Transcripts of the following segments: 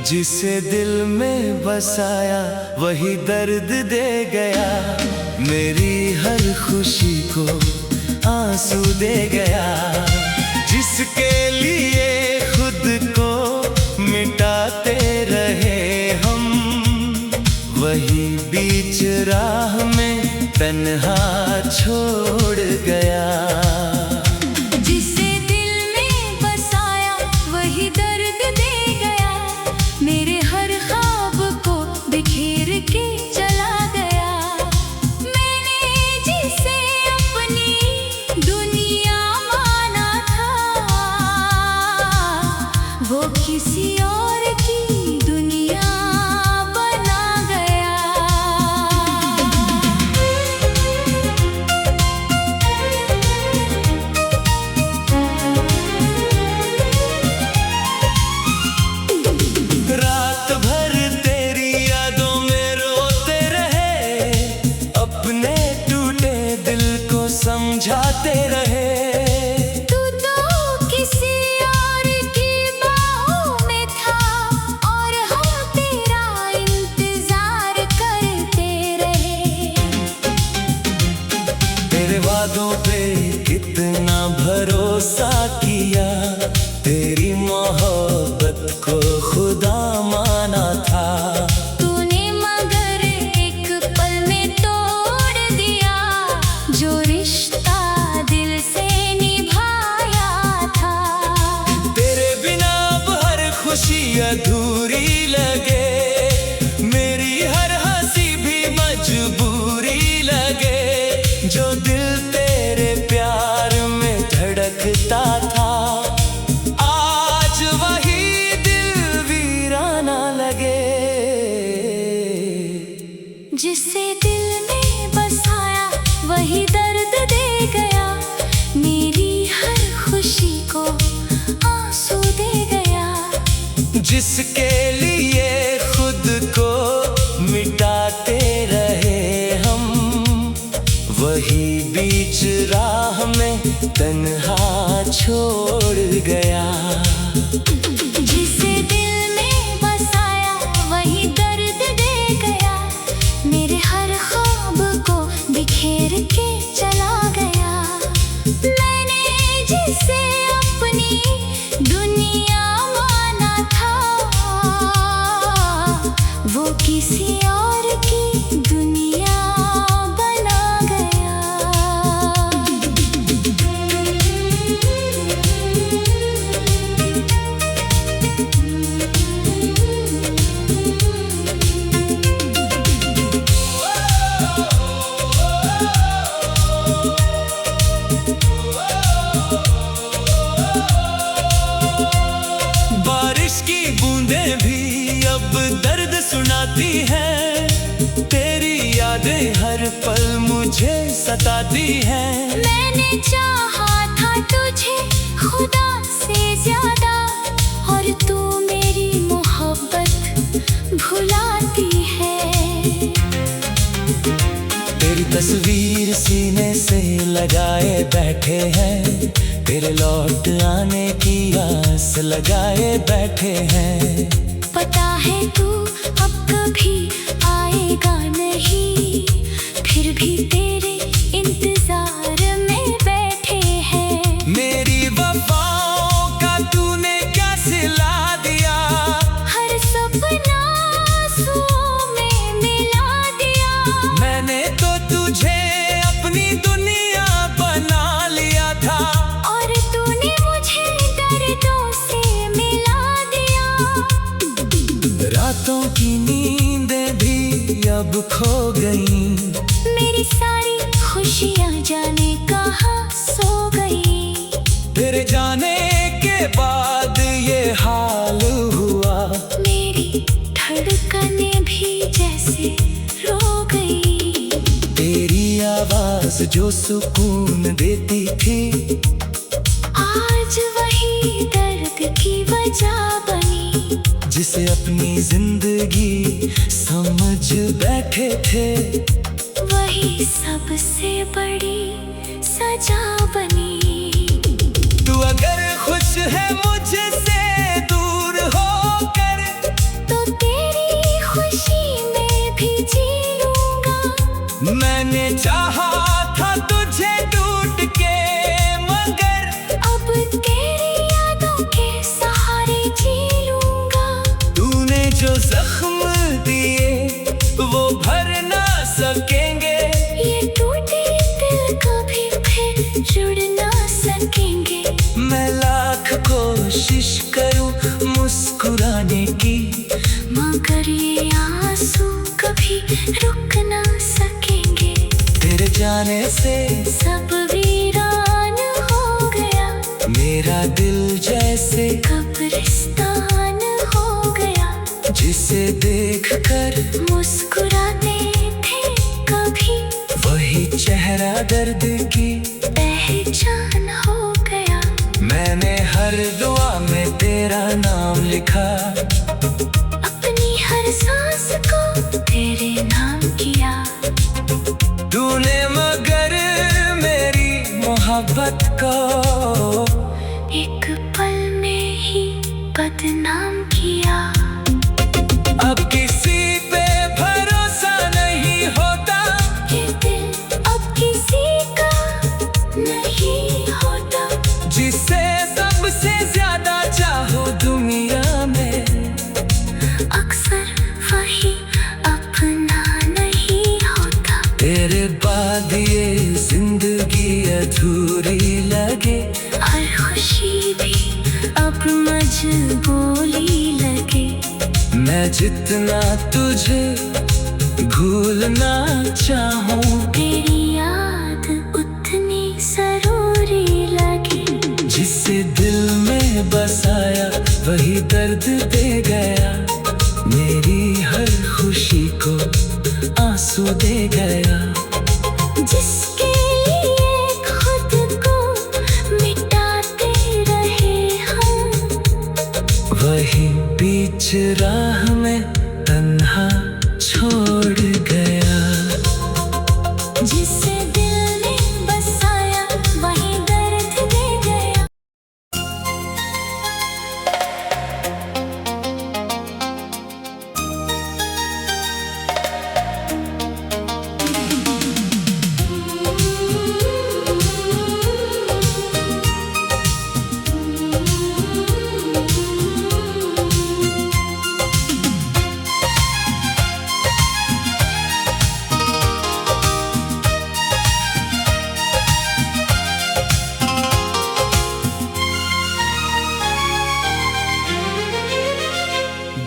जिसे दिल में बसाया वही दर्द दे गया, मेरी हर खुशी को आंसू दे गया। जिसके लिए खुद को मिटाते रहे हम, वही बीच राह में तन्हा छोड़ गया। वो किसी और की दुनिया बना गया। रात भर तेरी यादों में रोते रहे, अपने टूटे दिल को समझाते रहे। वादों पे कितना भरोसा किया, तेरी मोहब्बत को खुदा माना था। तूने मगर एक पल में तोड़ दिया, जो रिश्ता दिल से निभाया था। तेरे बिना अब हर खुशी अधूरी लगे, मेरी हर हंसी भी मजबूरी लगे। जो दिल तेरे प्यार में धड़कता था, आज वही दिल वीराना लगे। जिसे दिल में बसाया वही दर्द दे गया, मेरी हर खुशी को आंसू दे गया। जिसके लिए खुद को मिटाते रहे हम, वही बीच राह में तन्हा छोड़ गया। जिसे दिल में बसाया वही दर्द दे गया, मेरे हर ख्वाब को बिखेर के चला गया। मैंने जिसे अपनी दुनिया माना था, वो किसी और की दुनिया बना गया। बारिश की बूंदें भी अब दर्द सुनाती हैं, तेरी यादें हर पल मुझे सताती हैं। मैंने चाहा था तुझे खुदा से ज्यादा, और तू मेरी मोहब्बत भुलाती है। तेरी तस्वीर सीने से लगाए बैठे हैं, तेरे लौट आने की आस लगाए बैठे हैं। पता है तू अब कभी आएगा नहीं, फिर भी तेरे इंतजार में बैठे हैं। मेरी वफाओं का तूने क्या सिला दिया, हर सपना आंसुओं में मिला दिया। मैंने तो तुझे अपनी दुनिया बना लिया था, और तूने मुझे दर्दों से मिला दिया। रातों की नींदें भी अब खो गईं, मेरी सारी खुशियाँ जाने कहाँ सो गई। तेरे जाने के बाद ये हाल हुआ, मेरी धड़कनें भी जैसे रो गई। तेरी आवाज जो सुकून देती थी, आज वही दर्द की वजह बनी। जिसे अपनी जिंदगी समझ बैठे थे, वही सबसे बड़ी सजा बनी। तू अगर खुश है मुझसे दूर होकर, कोशिश करूं मुस्कुराने की, मगर ये आंसू कभी रुक ना सकेंगे। तेरे जाने से सब वीरान हो गया, मेरा दिल जैसे कब्रिस्तान हो गया। जिसे देखकर मुस्कुराते थे कभी, वही चेहरा दर्द की पहचान हो गया। मैंने हर दुआ में तेरा नाम लिखा, अपनी हर सांस को तेरे नाम किया। तूने मगर मेरी मोहब्बत को एक पल में ही बदनाम किया। अब किसी पे भरोसा नहीं होता, ये दिल अब किसी का नहीं होता। जिसे सबसे ज्यादा चाहो दुनिया में, अक्सर वही अपना नहीं होता। तेरे बाद ये जिंदगी अधूरी लगे, हर खुशी भी अब मजबूरी लगे। मैं जितना तुझे भूलना चाहूं, तेरी याद उतनी जरूरी लगी। जिसे दिल में बसाया वही दर्द दे गया, मेरी हर खुशी को आंसू दे गया। जिसके लिए खुद को मिटाते रहे हम, वही बीच राह में तन्हा छोड़ गया। जिसे दिल ने बसाया वही दर्द दे गया।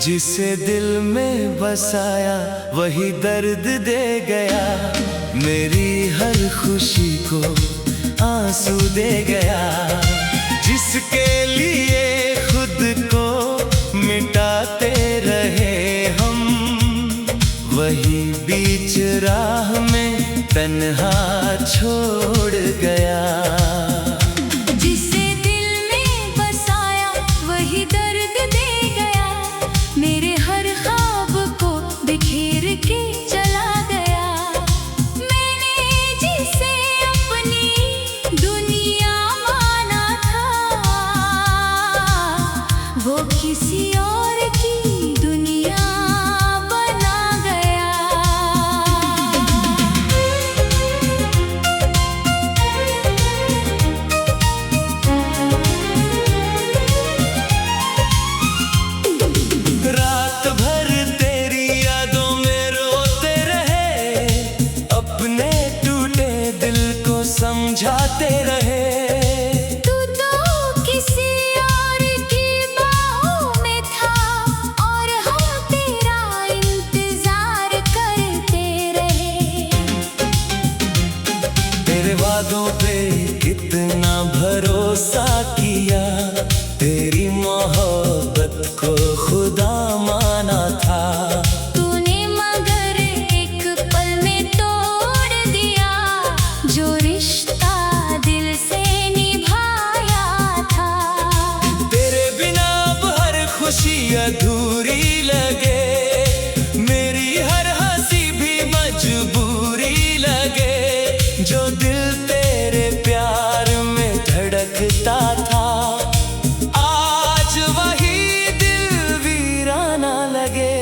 जिसे दिल में बसाया वही दर्द दे गया, मेरी हर खुशी को आंसू दे गया। जिसके लिए खुद को मिटाते रहे हम, वही बीच राह में तन्हा छोड़ गया। जिसे दिल में बसाया वही दर्द दे गया। मेरे हर ख्वाब को बिखेर के चला गया। मैंने जिसे अपनी दुनिया माना था, वो किसी और की दुनिया बना गया। रात भर तेरी यादों में रोते रहे, अपने टूटे दिल को समझाते रहे। तू तो किसी और की बाहों में था, और हम तेरा इंतजार करते रहे। तेरे वादों पे कितना भरोसा किया, तेरी मोहब्बत को खुदा माना था। तूने मगर एक पल में तोड़ दिया, जो रिश्ता दिल से निभाया था। तेरे बिना अब हर खुशी अधूरी लगे, मेरी हर हंसी भी मजबूरी लगे। जो दिल तेरे प्यार में धड़कता था, आज वही दिल वीराना लगे।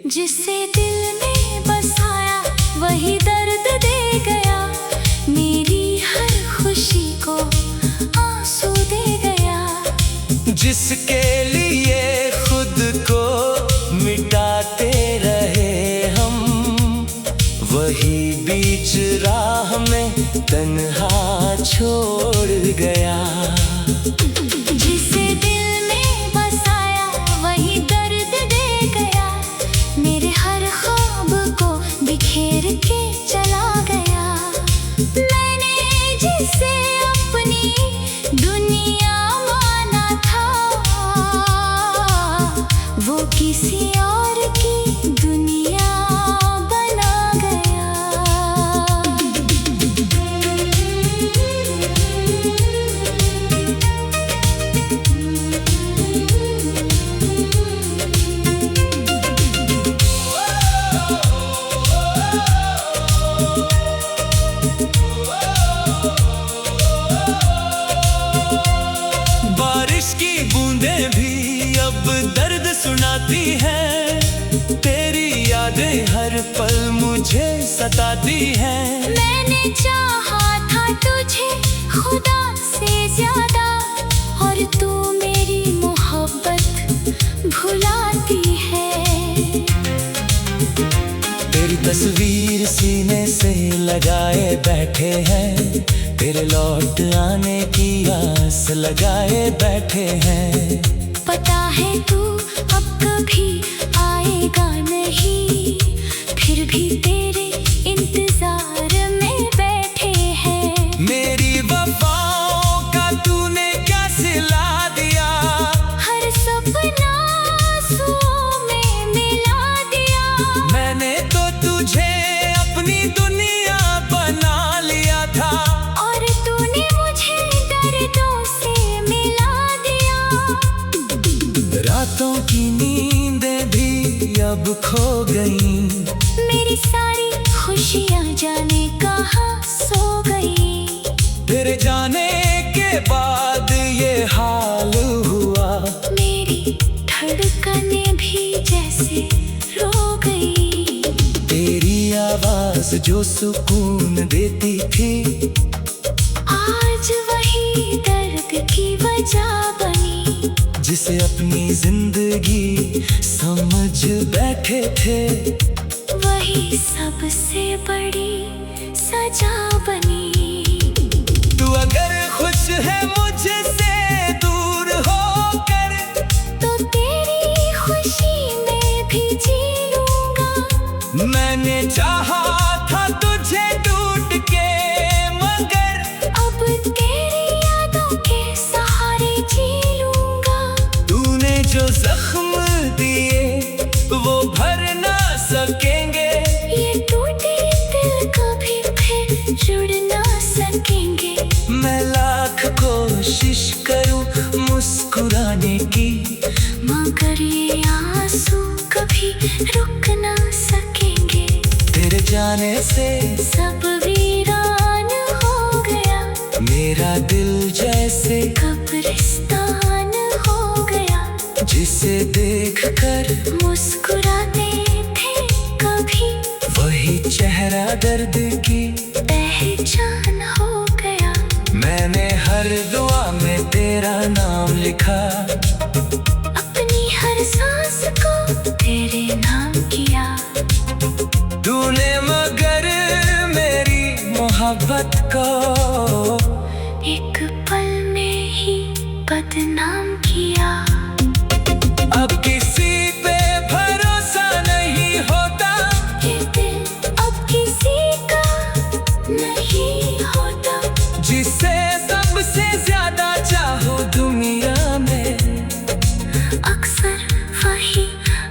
जिसे दिल में बसाया वही दर्द दे गया। मेरी हर खुशी को आंसू दे गया। जिसके लिए खुद को मिटाते रहे हम, वही बीच राह में तन्हा छोड़ गया। जिसे दिल में बसाया वही दर्द दे गया, मेरे हर ख्वाब को बिखेर के चला गया। मैंने जिसे अपनी दुनिया माना था, वो किसी और की दुनिया बना गया। बारिश की बूंदें भी अब दर्द सुनाती हैं, तेरी यादें हर पल मुझे सताती हैं। मैंने चाहा था तुझे खुदा से ज्यादा, और तू मेरी मोहब्बत भुलाती है। तेरी तस्वीर सीने से लगाए बैठे हैं, तेरे लौट आने की आस लगाए बैठे हैं। पता है तू अब कभी आएगा नहीं, फिर भी तेरे इंतजार में बैठे हैं। मेरी वफाओं का तूने क्या सिला दिया, हर सपना आंसुओं में मिला दिया। मैंने तो तुझे अपनी दुनिया बना लिया था, और तूने मुझे दर्दों से मिला दिया। रातों की नींदें भी अब खो गईं, मेरी सारी खुशियाँ जाने कहाँ सो गई। तेरे जाने के बाद ये हाल हुआ, मेरी धड़कनें भी जैसे रो गई। तेरी आवाज जो सुकून देती थी, आज वही दर्द की वजह बनी। जिसे अपनी जिंदगी समझ बैठे थे, वही सबसे बड़ी सजा बनी। तू अगर खुश है मुझसे दूर होकर, तो तेरी खुशी में भी जी लूंगा। मैंने चाहा था तुझे टूट के, मगर अब तेरी यादों के सहारे जी लूंगा। तूने जो जख्म दिए वो भर ना सकेंगे, ये टूटे दिल कभी फिर जुड़ ना सकेंगे। मैं लाख कोशिश करूं मुस्कुराने की, मगर ये आंसू कभी रुक ना सकेंगे। तेरे जाने से सब वीरान हो गया, मेरा दिल जैसे कब्रिस्तान हो गया। जिसे देखकर मुस्कुराते थे कभी, वही चेहरा दर्द की पहचान हो गया। मैंने हर दुआ में तेरा नाम लिखा, अपनी हर सांस को तेरे नाम किया। तूने मगर मेरी मोहब्बत को एक पल में ही बदनाम किया। अब किसी पे भरोसा नहीं होता, ये दिल अब किसी का नहीं होता। जिसे सबसे ज्यादा चाहो दुनिया में, अक्सर वही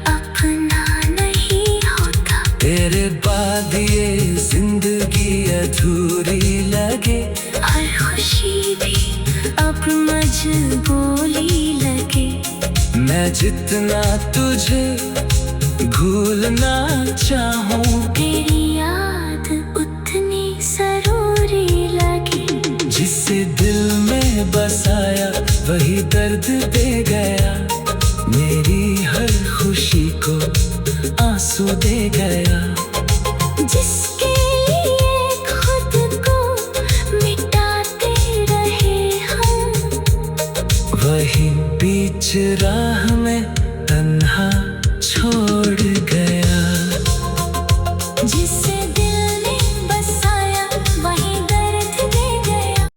अपना नहीं होता। तेरे बाद ये जिंदगी अधूरी लगे, हर खुशी भी अब मजबूरी लगे। मैं जितना तुझे भूलना चाहूं, तेरी याद उतनी जरूरी लगी। जिसे दिल में बसाया वही दर्द दे गया, मेरी हर खुशी को आंसू दे गया। जिसके लिए खुद को मिटाते रहे हम, वही बीच राह में तन्हा छोड़ गया। जिसे दिल ने बसाया वही दर्द दे गया।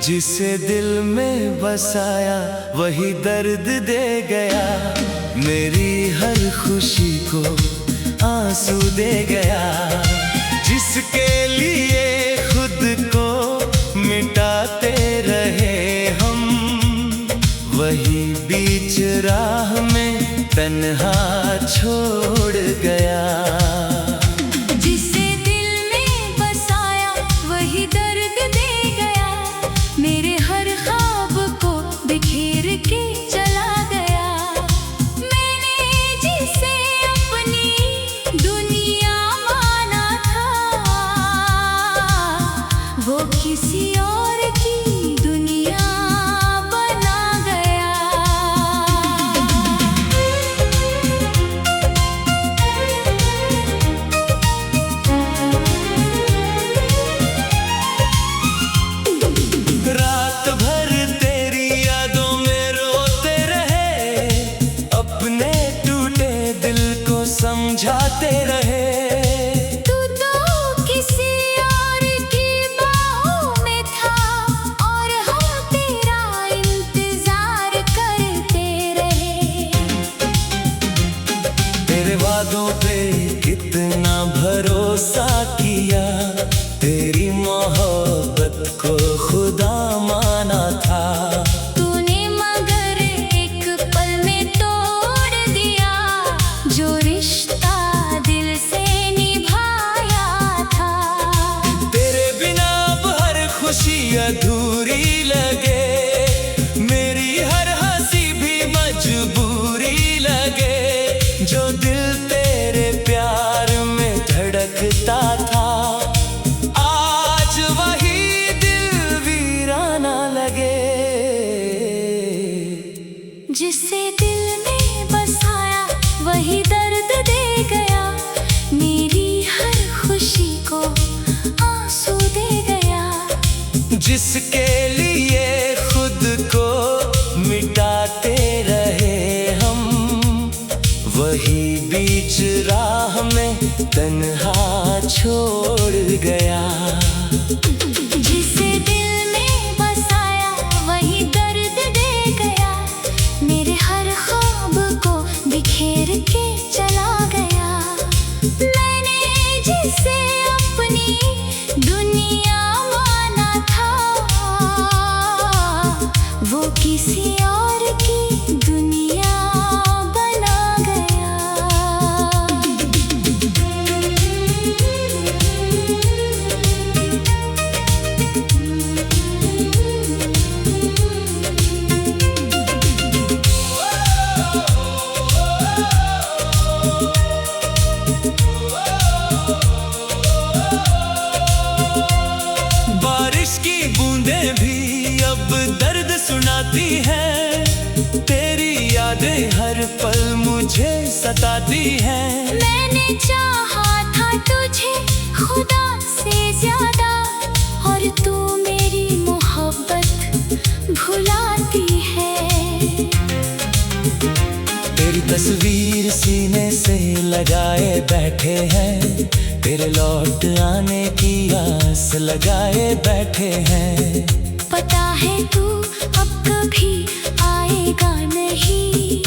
जिसे दिल में बसाया वही दर्द दे गया, मेरी हर खुशी को आंसू दे गया। जिसके लिए खुद को मिटाते रहे हम, वही बीच राह में तन्हा छोड़ गया। जिसे दिल में बसाया वही दर्द दे गया, मेरे हर ख्वाब को बिखेर के चला गया। मैंने जिसे अपनी दुनिया माना था, वो किसी और की दुनिया बना गया। रात भर तेरी यादों में रोते रहे, अपने टूटे दिल को समझाते रहे। तू तो किसी और की बाहों में था, और हम तेरा इंतजार करते रहे। तेरे वादों पे कितना भरोसा किया, तेरी मोहब्बत को खुदा माना था। तूने मगर एक पल में तोड़ दिया, जो रिश्ता दिल से निभाया था। तेरे बिना अब हर खुशी अधूरी लगे, मेरी हर हंसी भी मजबूरी लगे। जो दिल तेरे प्यार में धड़कता था, आज वही दिल वीराना लगे। जिसे दिल में बसाया वही दर्द दे गया, मेरी हर खुशी को आंसू दे गया। जिसके लिए खुद को मिटाते रहे हम, वही बीच राह में तन्हा छोड़ गया। जिसे दिल में बसाया वही दर्द दे गया, मेरे हर ख्वाब को बिखेर के चला गया। मैंने जिसे अपनी दुनिया माना था, वो किसी और की दुनिया बना गया। बारिश की बूंदें भी अब दर्द सुनाती हैं, तेरी यादें हर पल मुझे सताती हैं। मैंने चाहा था तुझे खुदा से ज्यादा, और तू मेरी मोहब्बत भुलाती है। तेरी तस्वीर सीने से लगाए बैठे हैं, तेरे लौट आने की आस लगाए बैठे हैं। पता है तू अब कभी आएगा नहीं,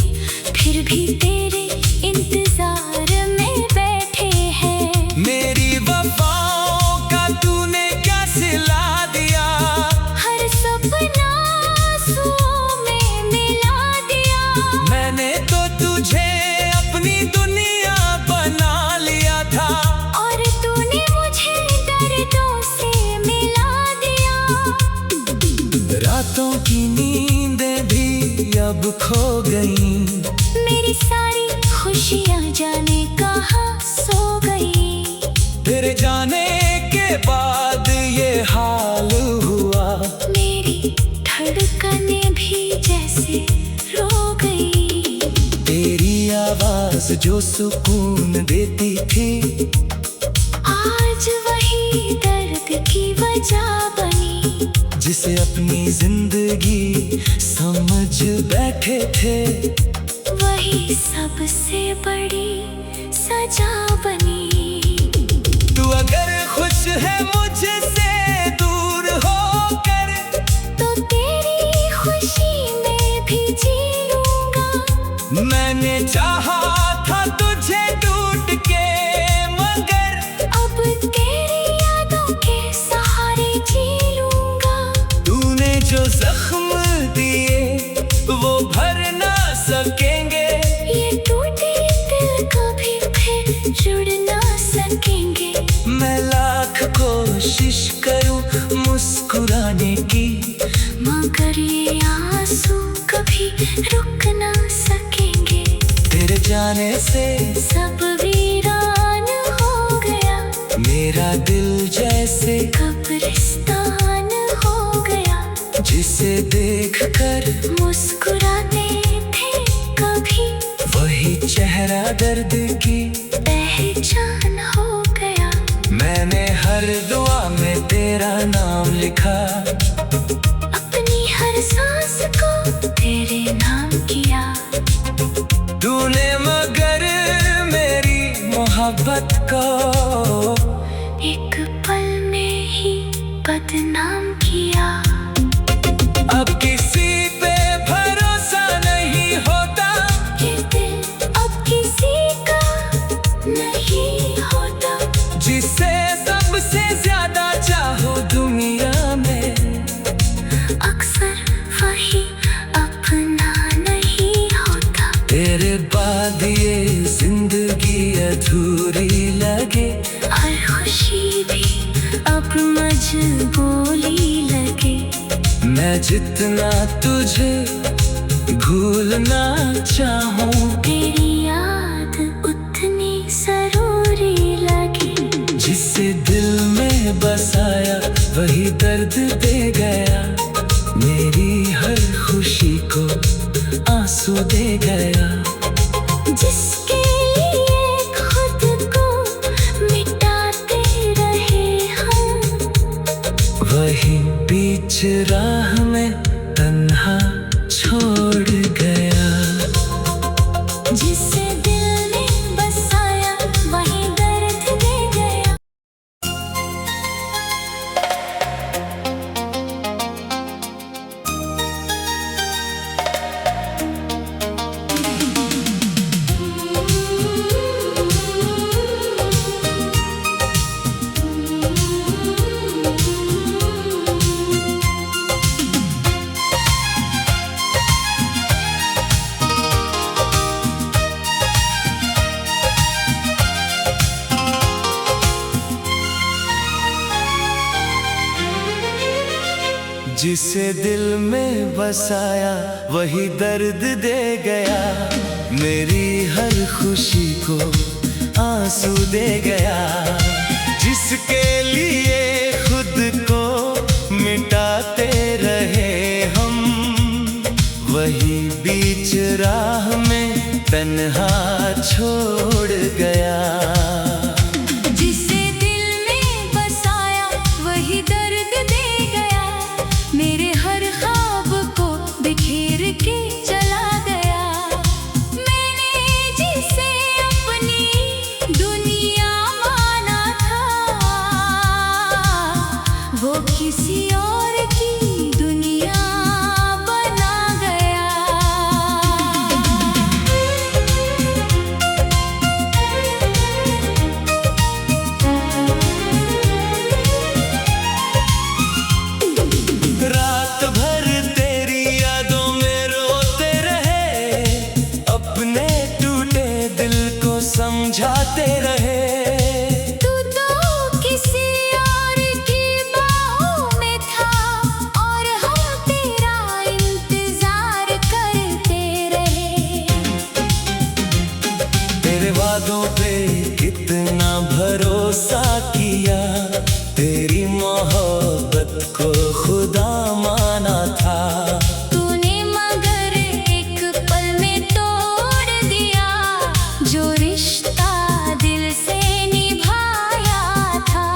फिर भी तेरे इंतजार में बैठे हैं। मेरी वफाओं का तूने क्या सिला दिया, हर सपना आंसुओं में मिला दिया। मैंने तो तुझे अपनी दुनिया बना लिया था, और तूने मुझे दर्दों से मिला दिया। रातों की नींदें भी अब खो गईं, मेरी सारी खुशियाँ जाने कहाँ सो गई। तेरे जाने के बाद ये हाल हुआ, मेरी धड़कनें भी जैसे रो गई। तेरी आवाज जो सुकून देती थी, आज वही दर्द की वजह बनी। जिसे अपनी जिंदगी समझ बैठे थे, वही सबसे बड़ी सजा बनी। तू अगर खुश है मुझसे दूर होकर, जो जख्म दिए वो भर ना सकेंगे। ये टूटे दिल कभी फिर जुड़ ना सकेंगे। मैं लाख कोशिश करूं मुस्कुराने की, मगर ये आंसू कभी रुक ना सकेंगे। तेरे जाने से सब वीरान हो गया, मेरा दिल जैसे कब्रिस्तान हो गया। जिसे देखकर मुस्कुराते थे कभी, वही चेहरा दर्द की पहचान हो गया। मैंने हर दुआ में तेरा नाम लिखा, अपनी हर सांस को तेरे नाम किया। तूने मगर मेरी मोहब्बत को एक पल में ही बदनाम किया। अब किसी पे भरोसा नहीं होता, ये दिल अब किसी का नहीं होता। जिसे सबसे ज्यादा चाहो दुनिया में, अक्सर वही अपना नहीं होता। तेरे बाद ये जिंदगी अधूरी लगे, हर खुशी भी अब मजबूरी लगे। मैं जितना तुझे भूलना चाहूं, तेरी याद उतनी जरूरी लगी। जिसे दिल में बसाया वही दर्द दे गया, मेरी हर खुशी को आंसू दे गया। जिसके लिए खुद को मिटाते रहे हम, वही बीच राह में तन्हा छोड़ गया। जिसे दिल ने बसाया वही दर्द दे गया। जिसे दिल में बसाया वही दर्द दे गया, मेरी हर खुशी को आंसू दे गया। जिसके लिए खुद को मिटाते रहे हम, वही बीच राह में तन्हा छोड़ गया। जिसे दिल में बसाया वही दर्द दे गया। मेरे हर ख्वाब को बिखेर के चला गया। मैंने जिसे अपनी दुनिया माना था, वो किसी और की दुनिया बना गया। रात भर तेरी यादों में रोते रहे, अपने टूटे दिल को समझाते रहे। तू तो किसी और की बाहों में था, और हम तेरा इंतजार करते रहे। तेरे वादों पे कितना भरोसा किया, तेरी मोहब्बत को खुदा माना था। तूने मगर एक पल में तोड़ दिया, जो रिश्ता दिल से निभाया था।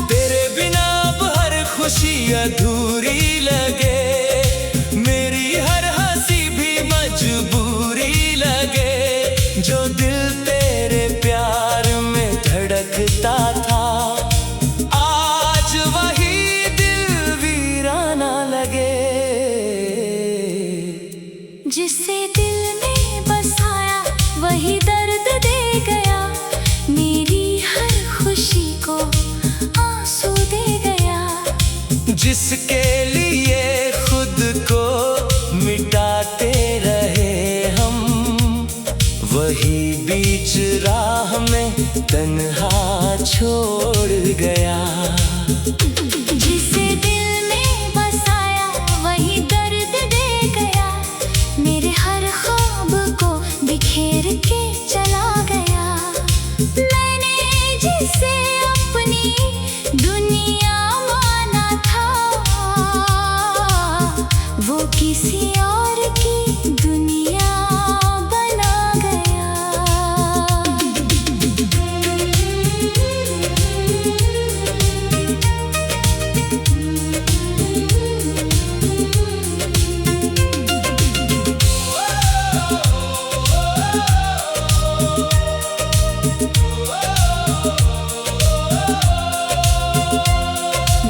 तेरे बिना अब हर खुशी अधूरी लगे, मेरी हर हंसी भी मजबूरी लगे। जो दिल तेरे प्यार में धड़कता था, आज वही दिल वीराना लगे। जिसे दिल में बसाया वही दर्द दे गया। मेरी हर खुशी को आंसू दे गया। जिसके लिए छोड़ गया। जिसे दिल में बसाया वही दर्द दे गया, मेरे हर ख्वाब को बिखेर के चला गया। मैंने जिसे अपनी दुनिया माना था, वो किसी और की दुनिया बना गया।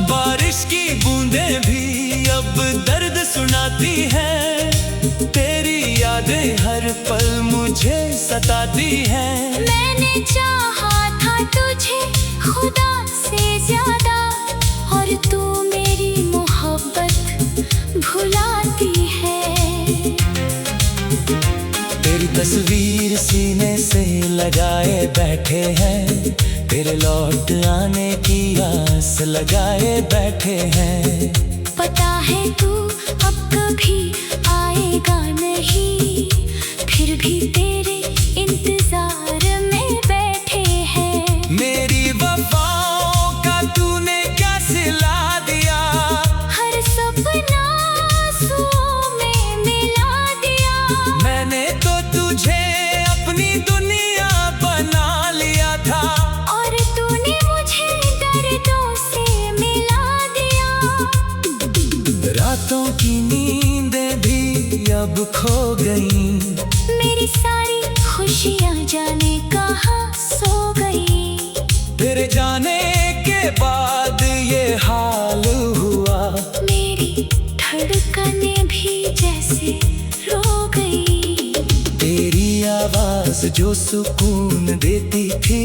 बारिश की बूंदें भी अब दर्द सुनाती हैं, तेरी यादें हर पल मुझे सताती हैं। मैंने चाहा था तुझे खुदा से ज्यादा, और तू मेरी मोहब्बत भुलाती है। तेरी तस्वीर सीने से लगाए बैठे हैं, तेरे लौट आने की आस लगाए बैठे हैं। पता है तू अब कभी आएगा नहीं, फिर भी तेरे इंतजार में बैठे हैं। मेरी वफाओं का तूने क्या सिला दिया, हर सपना आंसुओं में मिला दिया। मैंने तो तुझे अपनी दुनिया बना लिया था, और तूने मुझे दर्दों से मिला दिया। रातों की नींदें भी अब खो गईं, मेरी सारी खुशियाँ जाने कहाँ सो गई। तेरे जाने के बाद ये हाल हुआ, मेरी धड़कनें भी जैसे रो गई। तेरी आवाज जो सुकून देती थी,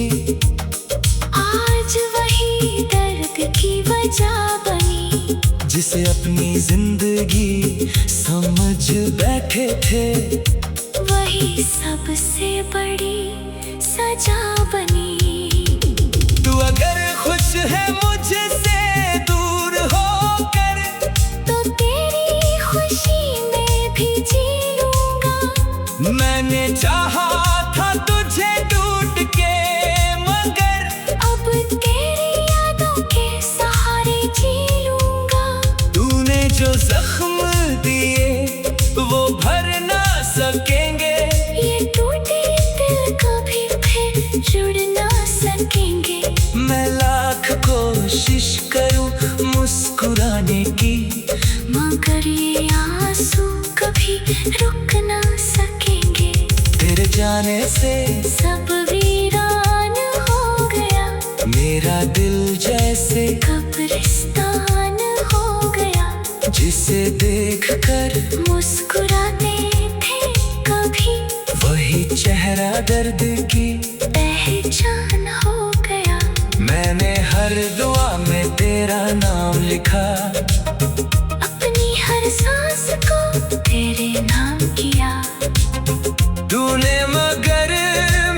आज वही दर्द की वजह बनी। जिसे अपनी जिंदगी समझ बैठे थे, वही सबसे बड़ी सजा बनी। तू अगर खुश है मुझसे दूर होकर, तो तेरी खुशी में भी जी लूंगा। मैंने चाहा था तुझे टूट के, मगर अब तेरी यादों के सहारे जी लूंगा। तूने जो जख्म दिए वो भर ना सकेंगे, ये टूटे दिल कभी फिर जुड़ ना सकेंगे। मैं लाख कोशिश करूं मुस्कुराने की, मगर ये आंसू कभी रुक ना सकेंगे। तेरे जाने से सब वीरान हो गया, मेरा दिल जैसे कब्रिस्तान हो गया। जिसे देखकर मुस्कुराते थे कभी, वही चेहरा दर्द की पहचान हो गया। मैंने हर दुआ में तेरा नाम लिखा, अपनी हर सांस को तेरे नाम किया। तूने मगर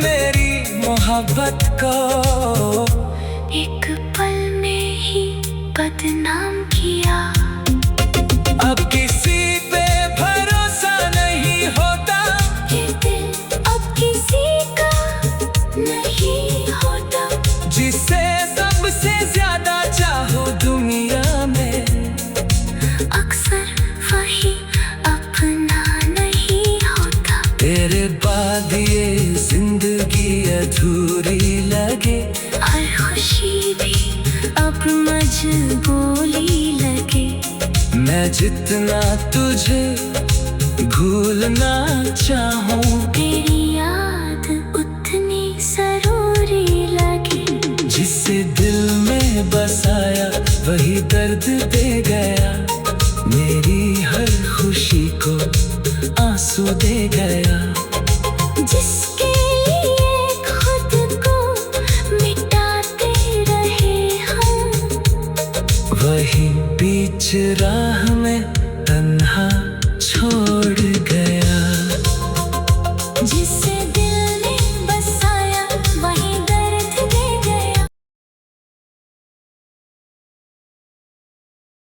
मेरी मोहब्बत को एक पल में ही बदनाम किया। अब किसी पे भरोसा नहीं होता, ये दिल अब किसी का नहीं होता। जिसे सबसे ज्यादा चाहो दुनिया में, अक्सर वही अपना नहीं होता। तेरे बाद ये जिंदगी अधूरी लगे, हर खुशी भी अब मजबूरी लगे। मैं जितना तुझे भूलना चाहूं, तेरी याद उतनी जरूरी लगे। जिसे दिल में बसाया वही दर्द दे गया, मेरी हर खुशी को आंसू दे गया। जिसके लिए खुद को मिटाते रहे हम, वही बीच राह में